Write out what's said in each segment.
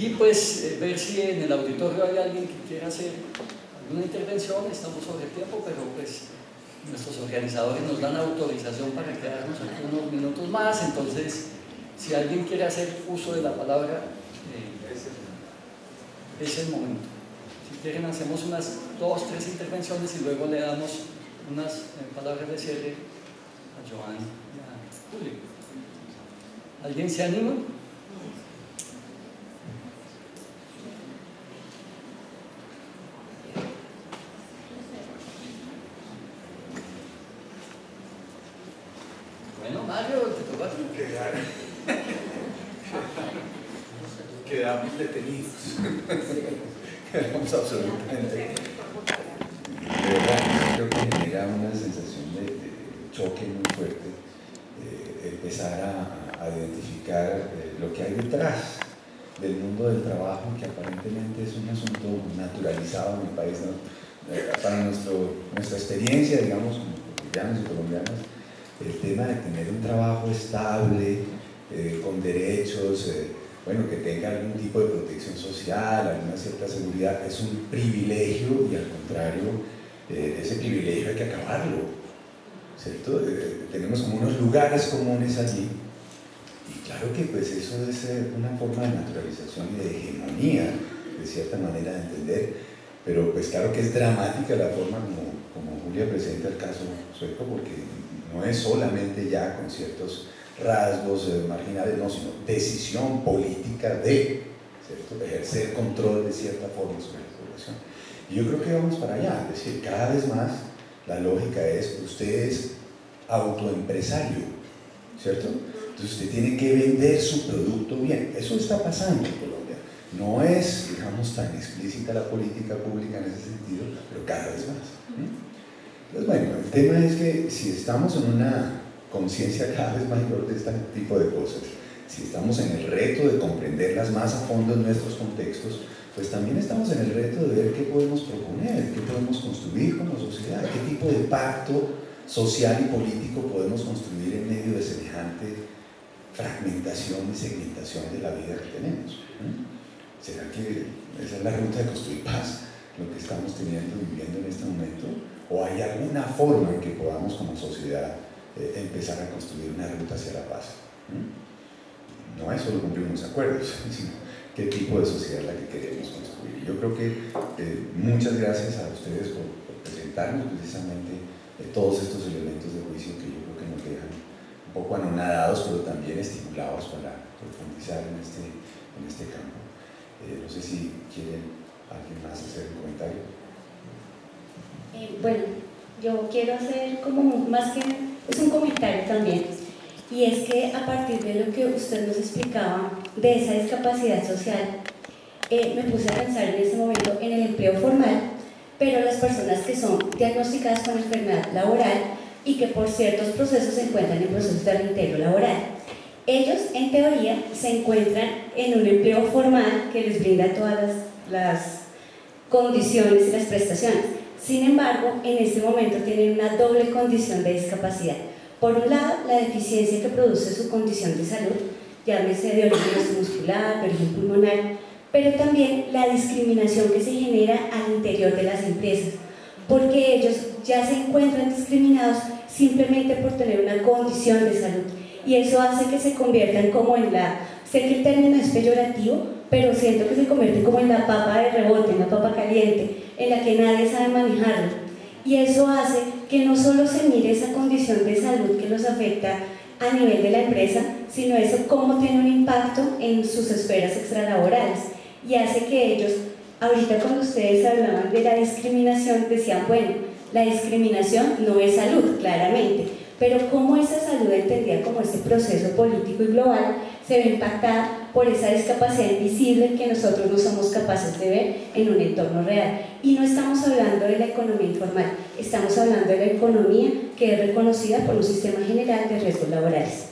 y pues ver si en el auditorio hay alguien que quiera hacer alguna intervención. Estamos sobre el tiempo, pero pues nuestros organizadores nos dan autorización para quedarnos aquí unos minutos más, entonces si alguien quiere hacer uso de la palabra, es el momento. Si quieren hacemos unas 2 o 3 intervenciones y luego le damos unas palabras de cierre a Joan y a Julio. ¿Alguien se anima? Bueno, Mario, te toca. Quedamos detenidos. Quedamos absolutamente. De verdad, creo que genera una sensación de choque muy fuerte empezar a identificar lo que hay detrás del mundo del trabajo, que aparentemente es un asunto naturalizado en el país, ¿no? Para nuestra experiencia, digamos, como colombianos y colombianas, el tema de tener un trabajo estable, con derechos, bueno, que tenga algún tipo de protección social, alguna cierta seguridad, es un privilegio y al contrario, ese privilegio hay que acabarlo, ¿cierto? Tenemos como unos lugares comunes allí y claro que pues eso es una forma de naturalización y de hegemonía, de cierta manera de entender, pero pues claro que es dramática la forma como Julia presenta el caso sueco, porque no es solamente ya con ciertos rasgos marginales, no, sino decisión política de, ¿cierto?, ejercer control de cierta forma sobre la población. Y yo creo que vamos para allá, es decir, cada vez más la lógica es, usted es autoempresario, ¿cierto? Entonces usted tiene que vender su producto bien. Eso está pasando en Colombia. No es, digamos, tan explícita la política pública en ese sentido, pero cada vez más. Entonces, bueno, el tema es que si estamos en una conciencia cada vez mayor de este tipo de cosas, si estamos en el reto de comprenderlas más a fondo en nuestros contextos, pues también estamos en el reto de ver qué podemos proponer, qué podemos construir como sociedad, qué tipo de pacto social y político podemos construir en medio de semejante fragmentación y segmentación de la vida que tenemos. ¿Será que esa es la ruta de construir paz, lo que estamos viviendo en este momento? ¿O hay alguna forma en que podamos como sociedad empezar a construir una ruta hacia la paz? No es solo cumplir unos acuerdos, sino qué tipo de sociedad es la que queremos construir. Yo creo que muchas gracias a ustedes por presentarnos precisamente todos estos elementos de juicio que yo creo que nos dejan un poco anonadados, pero también estimulados para profundizar en este campo. No sé si quieren alguien más hacer un comentario. Bueno, yo quiero hacer como más que es un comentario también, y es que a partir de lo que usted nos explicaba de esa discapacidad social, me puse a pensar en ese momento en el empleo formal, pero las personas que son diagnosticadas con enfermedad laboral y que por ciertos procesos se encuentran en procesos de reintegro laboral. Ellos, en teoría, se encuentran en un empleo formal que les brinda todas las condiciones y las prestaciones. Sin embargo, en este momento tienen una doble condición de discapacidad. Por un lado, la deficiencia que produce su condición de salud, llámese de origen muscular, de origen pulmonar, pero también la discriminación que se genera al interior de las empresas, porque ellos ya se encuentran discriminados simplemente por tener una condición de salud, y eso hace que se conviertan como en sé que el término es peyorativo, pero siento que se convierte como en la papa de rebote, en la papa caliente, en la que nadie sabe manejarlo, y eso hace que no solo se mire esa condición de salud que los afecta a nivel de la empresa, sino eso cómo tiene un impacto en sus esferas extralaborales, y hace que ellos, ahorita cuando ustedes hablaban de la discriminación, decían, bueno, la discriminación no es salud, claramente, pero cómo esa salud entendida como ese proceso político y global se ve impactada por esa discapacidad invisible que nosotros no somos capaces de ver en un entorno real. Y no estamos hablando de la economía informal, estamos hablando de la economía que es reconocida por un sistema general de riesgos laborales.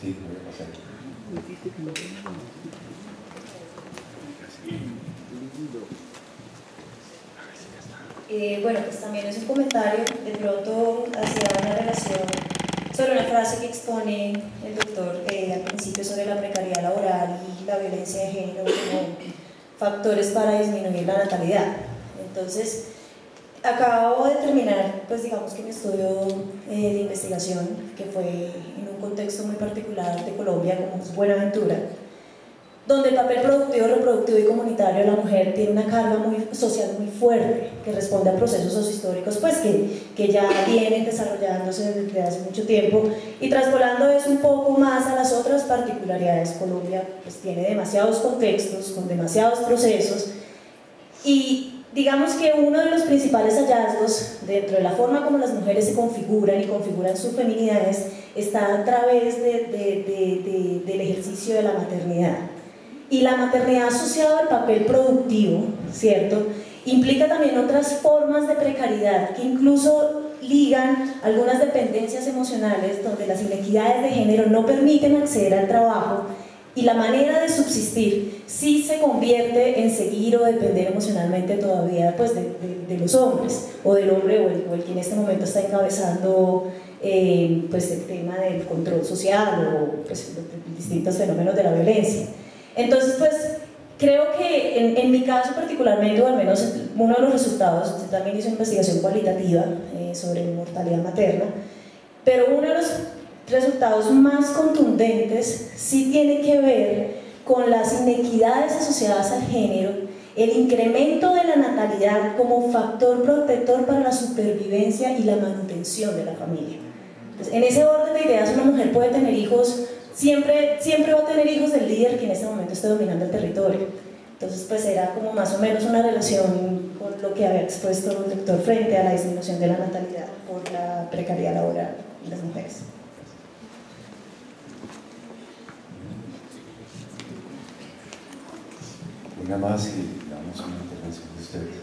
Sí, voy a pasar. Bueno, pues también es un comentario de pronto hacia una relación sobre una frase que expone el doctor al principio sobre la precariedad violencia de género como factores para disminuir la natalidad. Entonces, acabo de terminar, pues digamos que mi estudio de investigación, que fue en un contexto muy particular de Colombia, como es Buenaventura, donde el papel productivo, reproductivo y comunitario de la mujer tiene una carga social muy fuerte, que responde a procesos sociohistóricos pues, que ya vienen desarrollándose desde hace mucho tiempo, y traspolando eso un poco más a las otras particularidades. Colombia pues, tiene demasiados contextos, con demasiados procesos, y digamos que uno de los principales hallazgos dentro de la forma como las mujeres se configuran y configuran sus feminidades está a través del ejercicio de la maternidad. Y la maternidad asociada al papel productivo, ¿cierto?, implica también otras formas de precariedad que incluso ligan algunas dependencias emocionales donde las inequidades de género no permiten acceder al trabajo, y la manera de subsistir sí se convierte en seguir o depender emocionalmente todavía pues, de los hombres, o del hombre o el que en este momento está encabezando pues, el tema del control social o pues, los distintos fenómenos de la violencia. Entonces, pues, creo que en mi caso particularmente, o al menos uno de los resultados, usted también hizo una investigación cualitativa sobre mortalidad materna, pero uno de los resultados más contundentes sí tiene que ver con las inequidades asociadas al género, el incremento de la natalidad como factor protector para la supervivencia y la manutención de la familia. Entonces, en ese orden de ideas, una mujer puede tener hijos, siempre va a tener hijos del líder que en este momento esté dominando el territorio. Entonces, pues era como más o menos una relación con lo que había expuesto el doctor frente a la disminución de la natalidad por la precariedad laboral de las mujeres. Una más y damos una intervención de ustedes.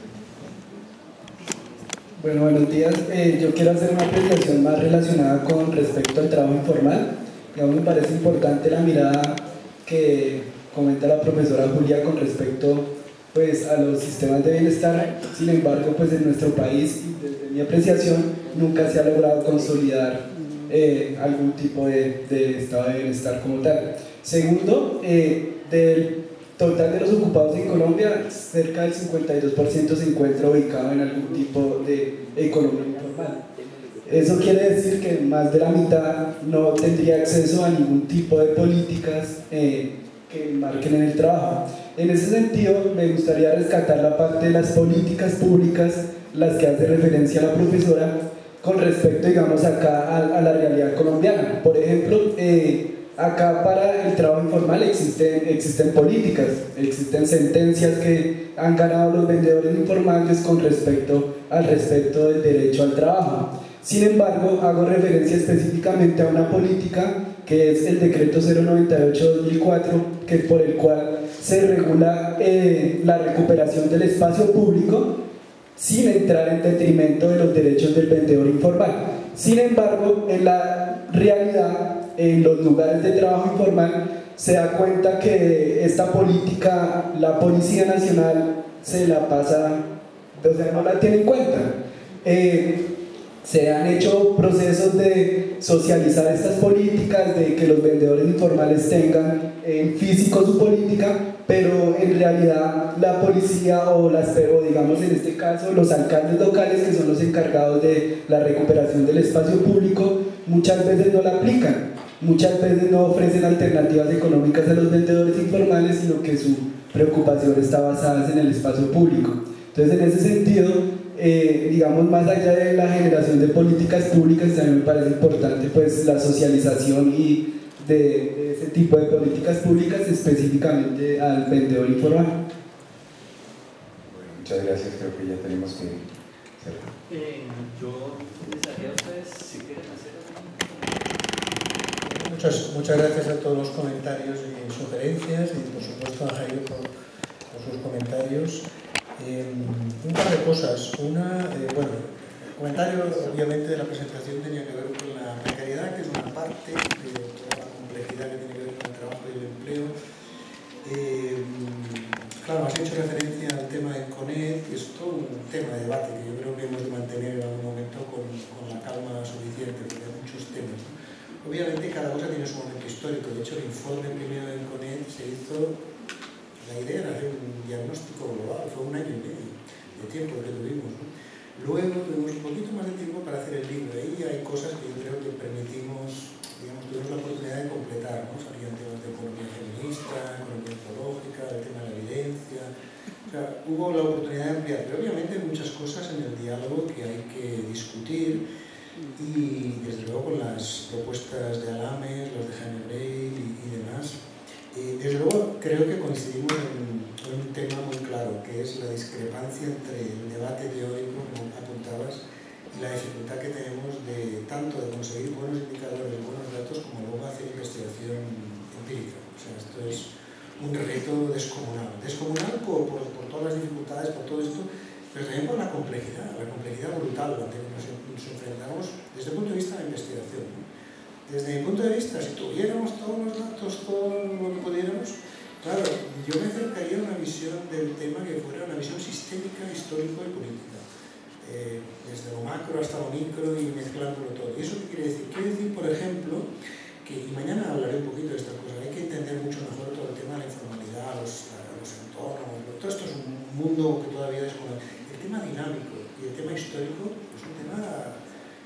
Bueno, buenos días. Yo quiero hacer una apreciación más relacionada con respecto al trabajo informal. Digamos, me parece importante la mirada que comenta la profesora Julia con respecto pues, a los sistemas de bienestar. Sin embargo, pues, en nuestro país, desde mi apreciación, nunca se ha logrado consolidar algún tipo de estado de bienestar como tal. Segundo, del total de los ocupados en Colombia, cerca del 52% se encuentra ubicado en algún tipo de economía informal. Eso quiere decir que más de la mitad no tendría acceso a ningún tipo de políticas que marquen en el trabajo. En ese sentido, me gustaría rescatar la parte de las políticas públicas, las que hace referencia la profesora, con respecto, digamos, acá a la realidad colombiana. Por ejemplo, acá para el trabajo informal existen políticas, existen sentencias que han ganado los vendedores informales con respecto al respeto del derecho al trabajo. Sin embargo, hago referencia específicamente a una política que es el decreto 098/2004, que por el cual se regula la recuperación del espacio público sin entrar en detrimento de los derechos del vendedor informal. Sin embargo, en la realidad, en los lugares de trabajo informal, se da cuenta que esta política, la Policía Nacional se la pasa, o sea, no la tiene en cuenta. Se han hecho procesos de socializar estas políticas, de que los vendedores informales tengan en físico su política, pero en realidad la policía o digamos en este caso los alcaldes locales, que son los encargados de la recuperación del espacio público, muchas veces no la aplican, muchas veces no ofrecen alternativas económicas a los vendedores informales, sino que su preocupación está basada en el espacio público. Entonces, en ese sentido, digamos, más allá de la generación de políticas públicas, también me parece importante pues, la socialización y de ese tipo de políticas públicas específicamente al vendedor informal. Bueno, muchas gracias, creo que ya tenemos que cerrar. Yo les haría a ustedes si quieren hacer muchas gracias a todos los comentarios y sugerencias, y por supuesto a Jairo por sus comentarios. Un par de cosas. Una, bueno, el comentario obviamente de la presentación tenía que ver con la precariedad, que es una parte de toda la complejidad que tiene que ver con el trabajo y el empleo. Claro, has hecho referencia al tema de CONED, que es todo un tema de debate que yo creo que hemos de mantener en algún momento con la calma suficiente, porque hay muchos temas. Obviamente cada cosa tiene su momento histórico. De hecho, el informe primero del CONED se hizo la idea era hacer un diagnóstico global, fue 1 año y medio de tiempo que tuvimos, ¿no? Luego tuvimos un poquito más de tiempo para hacer el libro. Ahí hay cosas que yo creo que permitimos, digamos, tuvimos la oportunidad de completar, ¿no? Salían temas de economía feminista, economía ecológica, el tema de la evidencia. O sea, hubo la oportunidad de ampliar, pero obviamente hay muchas cosas en el diálogo que hay que discutir y desde luego con las propuestas de Alames, los de Jaime Breil y demás. Desde luego creo que coincidimos en un tema muy claro, que es la discrepancia entre el debate teórico, como apuntabas, y la dificultad que tenemos de tanto de conseguir buenos indicadores, buenos datos, como luego hacer investigación empírica. O sea, esto es un reto descomunal. Descomunal por todas las dificultades, por todo esto, pero también por la complejidad brutal a la que nos enfrentamos desde el punto de vista de la investigación, ¿no? Desde mi punto de vista, si tuviéramos todos los datos, todo lo que pudiéramos, claro, yo me acercaría a una visión del tema que fuera una visión sistémica, histórica y política. Desde lo macro hasta lo micro y mezclándolo todo. ¿Y eso qué quiere decir? Quiere decir, por ejemplo, que, y mañana hablaré un poquito de estas cosas, hay que entender mucho mejor todo el tema de la informalidad, los entornos, todo esto es un mundo que todavía desconocemos. El tema dinámico y el tema histórico es un tema,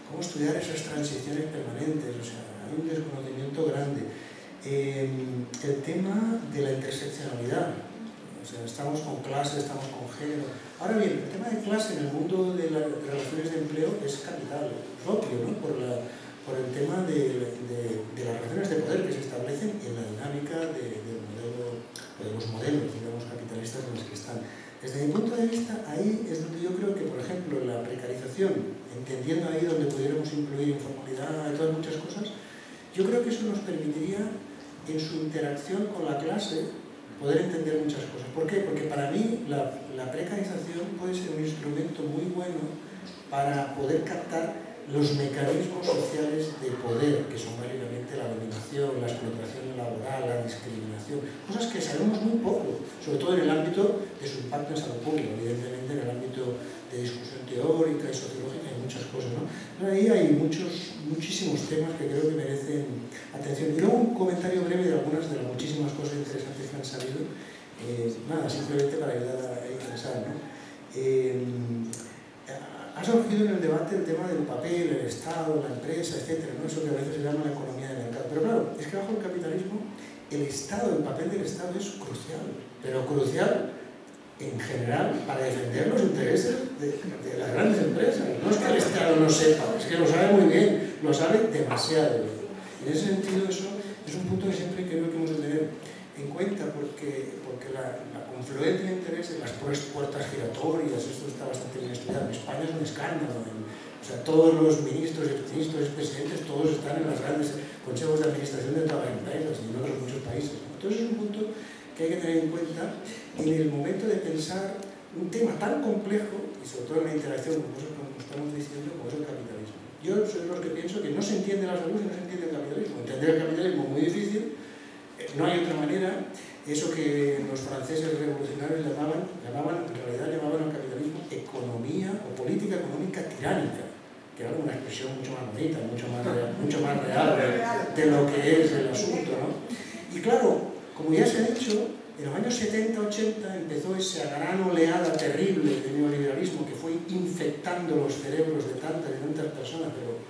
cómo estudiar esas transiciones permanentes, o sea, hay un desconocimiento grande. El tema de la interseccionalidad, o sea, estamos con clase, estamos con género. Ahora bien, el tema de clase en el mundo de las relaciones de empleo es capital, es obvio, ¿no? Por el tema de las relaciones de poder que se establecen y en la dinámica de los modelos, digamos, capitalistas en los que están. Desde mi punto de vista, ahí es donde yo creo que, por ejemplo, la precarización, entendiendo ahí donde pudiéramos incluir informalidad y todas muchas cosas, yo creo que eso nos permitiría, en su interacción con la clase, poder entender muchas cosas. ¿Por qué? Porque para mí la precarización puede ser un instrumento muy bueno para poder captar los mecanismos sociales de poder, que son básicamente la dominación, la explotación laboral, la discriminación, cosas que sabemos muy poco, sobre todo en el ámbito de su impacto en salud pública, evidentemente en el ámbito de discusión teórica y sociológica hay muchas cosas, ¿no? Pero ahí hay muchísimos temas que creo que merecen atención. Y luego un comentario breve de algunas de las muchísimas cosas interesantes que han salido, nada, simplemente para ayudar a interesar, ¿no? Ha surgido en el debate el tema del papel, el Estado, la empresa, etcétera, ¿no? Eso que a veces se llama la economía de mercado. Pero claro, es que bajo el capitalismo, el Estado, el papel del Estado es crucial, pero crucial en general para defender los intereses de las grandes empresas. No es que el Estado no sepa, es que lo sabe muy bien, lo sabe demasiado bien. En ese sentido, eso es un punto que siempre creo que hemos de tener en cuenta, porque la confluencia de intereses, las puertas giratorias, esto está bastante bien estudiado. En España es un escándalo. O sea, todos los ministros y presidentes, todos están en los grandes consejos de administración de todas las empresas y en otros muchos países. Entonces es un punto que hay que tener en cuenta en el momento de pensar un tema tan complejo y sobre todo en la interacción, como estamos diciendo, como es el capitalismo. Yo soy de los que pienso que no se entiende la salud y no se entiende el capitalismo. Entender el capitalismo es muy difícil, no hay otra manera. Eso que los franceses revolucionarios llamaban al capitalismo economía o política económica tiránica, que era una expresión mucho más bonita, mucho más real de lo que es el asunto, ¿no? Y claro, como ya se ha dicho, en los años 70-80 empezó esa gran oleada terrible de neoliberalismo que fue infectando los cerebros de tantas y tantas personas, pero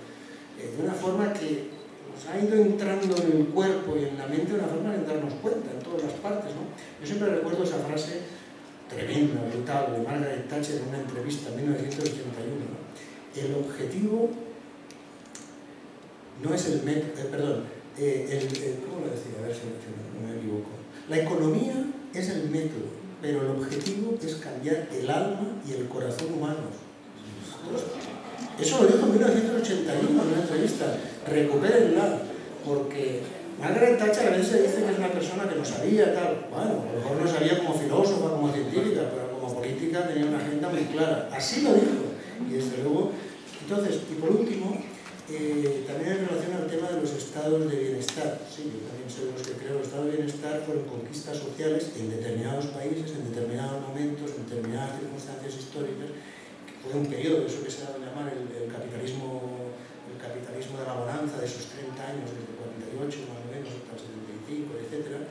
de una forma que nos ha ido entrando en el cuerpo y en la mente de una forma de darnos cuenta en todas las partes, ¿no? Yo siempre recuerdo esa frase tremenda, brutal, de Margaret Thatcher en una entrevista en 1981, ¿no? El objetivo no es el método, ¿cómo lo decía? A ver si no me equivoco. La economía es el método, pero el objetivo es cambiar el alma y el corazón humanos. Eso lo dijo en 1981 en una entrevista. Recupérenla, porque Margaret Thatcher a veces dice que es una persona que no sabía tal. Bueno, a lo mejor no sabía como filósofa, como científica, pero como política tenía una agenda muy clara. Así lo dijo. Y desde luego, entonces, y por último, también en relación al tema de los estados de bienestar. Sí, yo también soy de los que creo que los estados de bienestar fueron conquistas sociales en determinados países, en determinados momentos, en determinadas circunstancias históricas. Fue un periodo, eso que se ha dado a llamar el capitalismo de la bonanza de esos 30 años, desde el 48 más o menos hasta el 75, etc.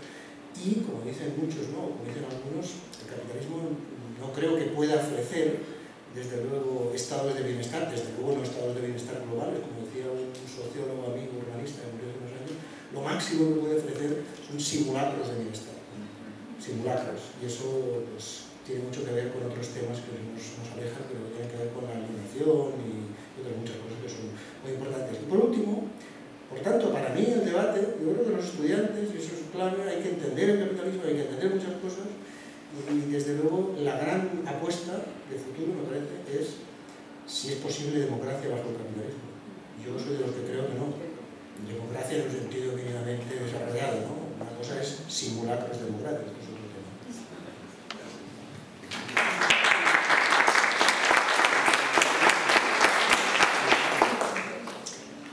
y, como dicen muchos, ¿no? Como dicen algunos, el capitalismo no creo que pueda ofrecer, desde luego, estados de bienestar, desde luego no estados de bienestar globales, como decía un sociólogo amigo urbanista que murió hace unos años. Lo máximo que puede ofrecer son simulacros de bienestar, simulacros, y eso pues, tiene mucho que ver con otros temas que nos alejan, pero que tienen que ver con la alienación y otras muchas cosas que son muy importantes. Y por último, por tanto, para mí el debate, yo creo que los estudiantes, y eso es clave, hay que entender el capitalismo, hay que entender muchas cosas, y desde luego la gran apuesta de futuro, me parece, es si es posible democracia bajo el capitalismo. Yo soy de los que creo que no. Democracia en un sentido mínimamente desarrollado, ¿no? Una cosa es simulacros democráticos, que es otro tema.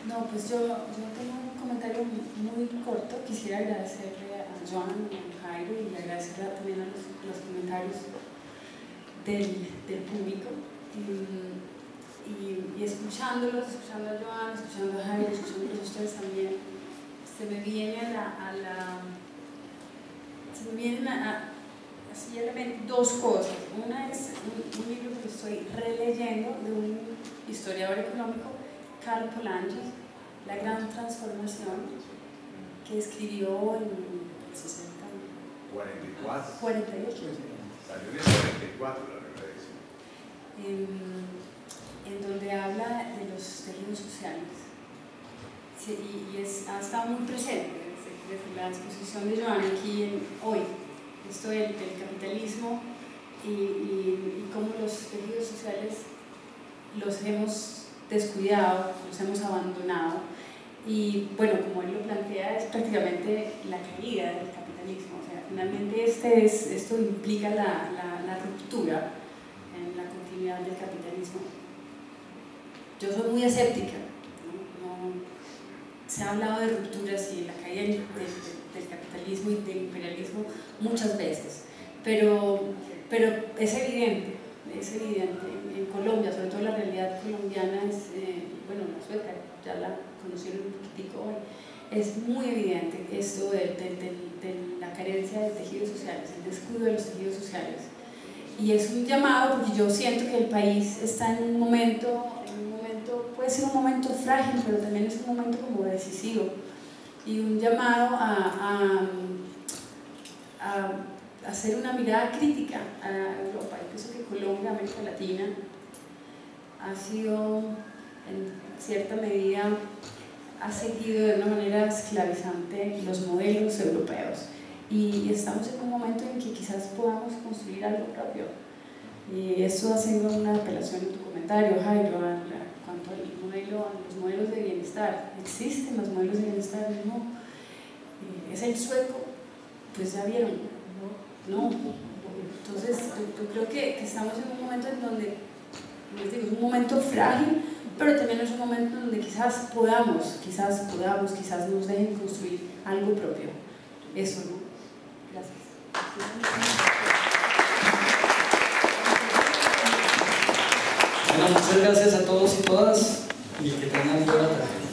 No, pues yo tengo un comentario muy corto. Quisiera agradecerle a Joan y a Jairo y agradecer también a los comentarios del público. Y escuchándolos, escuchando a Joan, escuchando a Jairo, escuchándolos a ustedes también, se me vienen así dos cosas. Una es un libro que estoy releyendo de un historiador económico, Karl Polanyi, La Gran Transformación, que escribió en el 60. 48. Salió en el 44, la verdad es. En donde habla de los tejidos sociales. Sí, y ha estado muy presente desde la exposición de Joan aquí hoy. Esto del capitalismo y cómo los tejidos sociales los hemos descuidado, los hemos abandonado. Y bueno, como él lo plantea, es prácticamente la caída del capitalismo. O sea, finalmente esto implica la ruptura en la continuidad del capitalismo. Yo soy muy escéptica, ¿no? Se ha hablado de rupturas y la caída del capitalismo y del imperialismo muchas veces, pero es evidente. En Colombia, sobre todo la realidad colombiana, bueno, la sueca, ya la conocieron un poquitico hoy, es muy evidente esto de la carencia de tejidos sociales, el descuido de los tejidos sociales. Y es un llamado, porque yo siento que el país está en un momento, puede ser un momento frágil, pero también es un momento como decisivo, y un llamado a hacer una mirada crítica a Europa. Yo pienso que Colombia, América Latina, ha sido, en cierta medida, ha seguido de una manera esclavizante los modelos europeos. Y estamos en un momento en que quizás podamos construir algo propio. Y eso haciendo una apelación en tu comentario, Jairo, en cuanto a los modelos de bienestar. Existen los modelos de bienestar, ¿no? Es el sueco, pues ya vieron, ¿no? Entonces, yo creo que estamos en un momento en donde, les digo, es un momento frágil, pero también es un momento en donde quizás nos dejen construir algo propio. Eso, ¿no? Gracias. Bueno, muchas gracias a todos y todas y que tengan buena tarde.